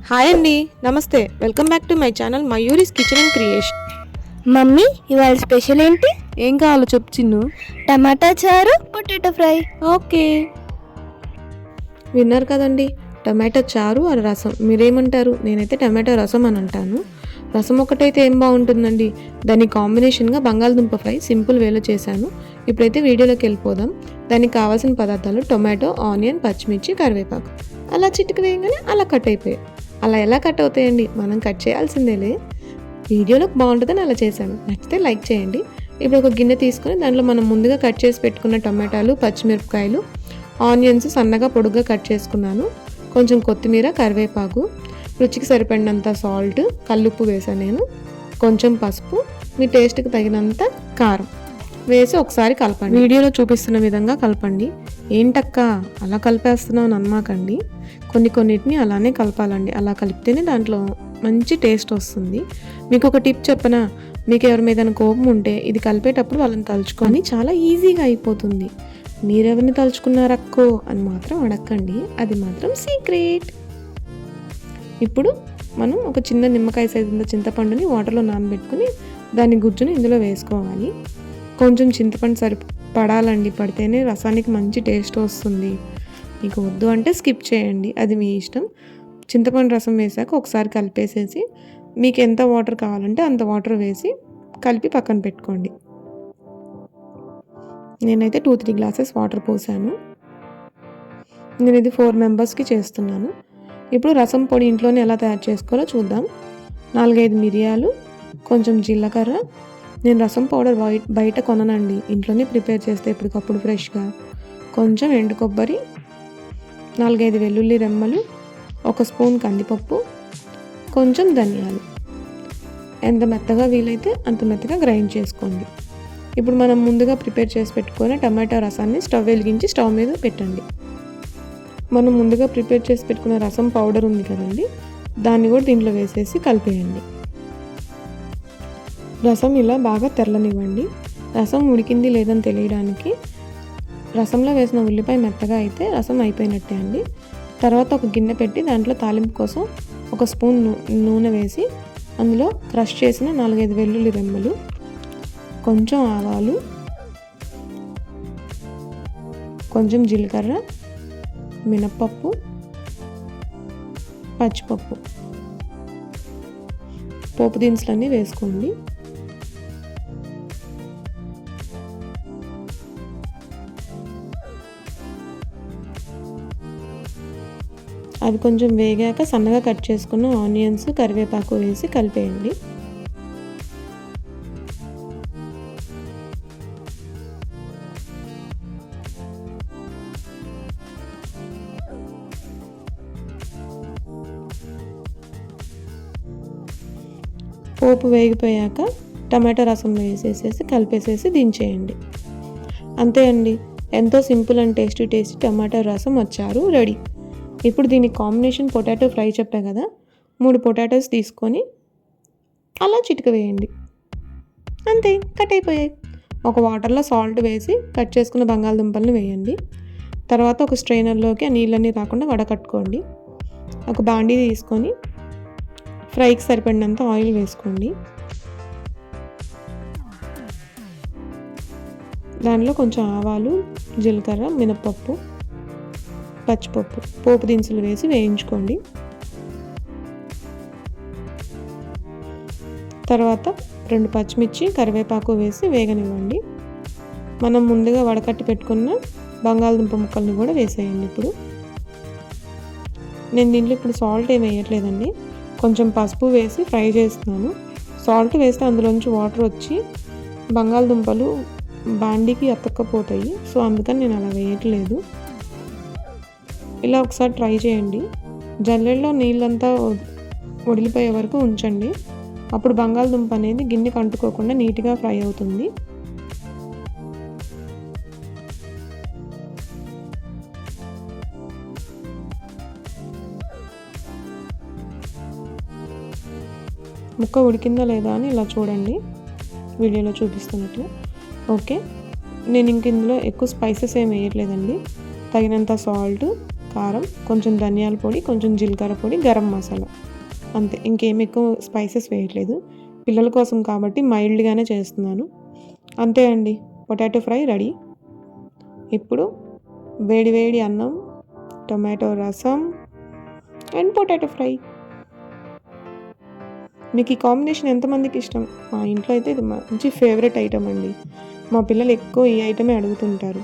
Hi అండి, నమస్తే. Welcome back to my channel Mayuri's kitchen and creation. Mummy, ఇవాళ special ఏంటి? ఏం కావాలో చెప్పు చిన్ను. టమాటా చారు, పొటాటో ఫ్రై. ఓకే, విన్నారు కదండి, టమాటా చారు ఆ రసం. మీరేమంటారు? నేనైతే టమాటా రసం అని అంటాను. రసం ఒకటైతే ఏం బాగుంటుందండి, దాని కాంబినేషన్గా బంగాళదుంప ఫ్రై సింపుల్ వేలో చేశాను. ఇప్పుడైతే వీడియోలోకి వెళ్ళిపోదాం. దానికి కావాల్సిన పదార్థాలు టొమాటో, ఆనియన్, పచ్చిమిర్చి, కరివేపాకు. అలా చిటికి వేయగానే అలా కట్ అయిపోయాయి. అలా ఎలా కట్ అవుతాయండి, మనం కట్ చేయాల్సిందేలే. వీడియోలోకి బాగుంటుందని అలా చేశాను. నచ్చితే లైక్ చేయండి. ఇప్పుడు ఒక గిన్నె తీసుకొని దాంట్లో మనం ముందుగా కట్ చేసి పెట్టుకున్న టమాటాలు, పచ్చిమిరపకాయలు, ఆనియన్స్ సన్నగా పొడుగ్గా కట్ చేసుకున్నాను. కొంచెం కొత్తిమీర, కరివేపాకు, రుచికి సరిపడినంత సాల్ట్, కల్లుప్పు వేసాను నేను, కొంచెం పసుపు, మీ టేస్ట్కి తగినంత కారం వేసి ఒకసారి కలపండి. వీడియోలో చూపిస్తున్న విధంగా కలపండి. ఏంటక్క అలా కలిపేస్తున్నావు నమ్మకండి, కొన్నిటిని అలానే కలపాలండి. అలా కలిపితేనే దాంట్లో మంచి టేస్ట్ వస్తుంది. మీకు ఒక టిప్ చెప్పనా, మీకు ఎవరి మీద కోపం ఉంటే ఇది కలిపేటప్పుడు వాళ్ళని తలుచుకొని చాలా ఈజీగా అయిపోతుంది. మీరెవరిని తలుచుకున్నారక్కో అని మాత్రం అడగండి, అది మాత్రం సీక్రెట్. ఇప్పుడు మనం ఒక చిన్న నిమ్మకాయ సైజు చింతపండుని వాటర్లో నానబెట్టుకుని దాని గుజ్జుని ఇందులో వేసుకోవాలి. కొంచెం చింతపండు పడాలండి, పడితేనే రసానికి మంచి టేస్ట్ వస్తుంది. మీకు వద్దు అంటే స్కిప్ చేయండి, అది మీ ఇష్టం. చింతపండు రసం వేసాక ఒకసారి కలిపేసేసి మీకు ఎంత వాటర్ కావాలంటే అంత వాటర్ వేసి కలిపి పక్కన పెట్టుకోండి. నేనైతే 2-3 గ్లాసెస్ వాటర్ పోసాను. నేను ఇది 4 మెంబర్స్కి చేస్తున్నాను. ఇప్పుడు రసం పొడి ఇంట్లోనే ఎలా తయారు చేసుకోవాలో చూద్దాం. 4-5 మిరియాలు, కొంచెం జీలకర్ర. నేను రసం పౌడర్ బయట కొననండి, ఇంట్లోనే ప్రిపేర్ చేస్తే ఎప్పటికప్పుడు ఫ్రెష్గా. కొంచెం ఎండు కొబ్బరి, 4-5 వెల్లుల్లి రెమ్మలు, 1 స్పూన్ కందిపప్పు, కొంచెం ధనియాలు. ఎంత మెత్తగా వీలైతే అంత మెత్తగా గ్రైండ్ చేసుకోండి. ఇప్పుడు మనం ముందుగా ప్రిపేర్ చేసి పెట్టుకున్న టమాటా రసాన్ని స్టవ్ వెలిగించి స్టవ్ మీద పెట్టండి. మనం ముందుగా ప్రిపేర్ చేసి పెట్టుకున్న రసం పౌడర్ ఉంది కదండి, దాన్ని కూడా దీంట్లో వేసేసి కలిపేయండి. రసం ఇలా బాగా తెరలనివ్వండి. రసం ఉడికింది లేదని తెలియడానికి రసంలో వేసిన ఉల్లిపాయ మెత్తగా అయితే రసం అయిపోయినట్టే అండి. తర్వాత ఒక గిన్నె పెట్టి దాంట్లో తాలింపు కోసం 1 స్పూన్ నూనె వేసి అందులో క్రష్ చేసిన 4-5 వెల్లుల్లి రెమ్మలు, కొంచెం ఆవాలు, కొంచెం జీలకర్ర, మినప్పప్పు, పచ్చిపప్పు, పోపు దినుసులన్నీ వేసుకోండి. అది కొంచెం వేగాక సన్నగా కట్ చేసుకున్న ఆనియన్స్, కరివేపాకు వేసి కలిపేయండి. పోపు వేగిపోయాక టమాటా రసంలో వేసేసేసి కలిపేసేసి దించేయండి. అంతే అండి, ఎంతో సింపుల్ అండ్ టేస్టీ టమాటా రసం వచ్చారు రెడీ. ఇప్పుడు దీనికి కాంబినేషన్ పొటాటో ఫ్రై చెప్పా కదా, 3 పొటాటోస్ తీసుకొని అలా చిటిక వేయండి. అంతే, కట్ అయిపోయాయి. ఒక వాటర్లో సాల్ట్ వేసి కట్ చేసుకున్న బంగాళదుంపలను వేయండి. తర్వాత ఒక స్ట్రైనర్లోకి ఆ నీళ్ళన్నీ రాకుండా వడకట్టుకోండి. ఒక బాండీ తీసుకొని ఫ్రైకి సరిపడినంత ఆయిల్ వేసుకోండి. దానిలో కొంచెం ఆవాలు, జీలకర్ర, మినప్పప్పు, పచ్చిపప్పు, పోపు దినుసులు వేసి వేయించుకోండి. తర్వాత 2 పచ్చిమిర్చి, కరివేపాకు వేసి వేగనివ్వండి. మనం ముందుగా వడకట్టి పెట్టుకున్న బంగాళదుంప ముక్కల్ని కూడా వేసేయండి. ఇప్పుడు నేను దీంట్లో ఇప్పుడు సాల్ట్ ఏమి వేయట్లేదండి, కొంచెం పసుపు వేసి ఫ్రై చేస్తున్నాను. సాల్ట్ వేస్తే అందులోంచి వాటర్ వచ్చి బంగాళదుంపలు బాండీకి అతక్కపోతాయి, సో అందుకని నేను అలా వేయట్లేదు. ఇలా ఒకసారి ట్రై చేయండి. జల్లెడలో నీళ్ళంతా వడిలిపోయే వరకు ఉంచండి. అప్పుడు బంగాళదుంప అనేది గిన్నెకి అంటుకోకుండా నీట్గా ఫ్రై అవుతుంది. ముక్క ఉడికిందా లేదా అని ఇలా చూడండి, వీడియోలో చూపిస్తున్నట్టు. ఓకే, నేను ఇందులో ఎక్కువ స్పైసెస్ ఏమి వేయట్లేదండి. తగినంత సాల్ట్, కారం, కొంచెం ధనియాల పొడి, కొంచెం జీలకర్ర పొడి, గరం మసాలా, అంతే. ఇంకేం ఎక్కువ స్పైసెస్ వేయట్లేదు, పిల్లల కోసం కాబట్టి మైల్డ్గానే చేస్తున్నాను. అంతే అండి, పొటాటో ఫ్రై రెడీ. ఇప్పుడు వేడి వేడి అన్నం, టొమాటో రసం అండ్ పొటాటో ఫ్రై. మీకు ఈ కాంబినేషన్ ఎంతమందికి ఇష్టం? మా ఇంట్లో అయితే ఇది మంచి ఫేవరెట్ ఐటమ్ అండి. మా పిల్లలు ఎక్కువ ఈ ఐటమే అడుగుతుంటారు.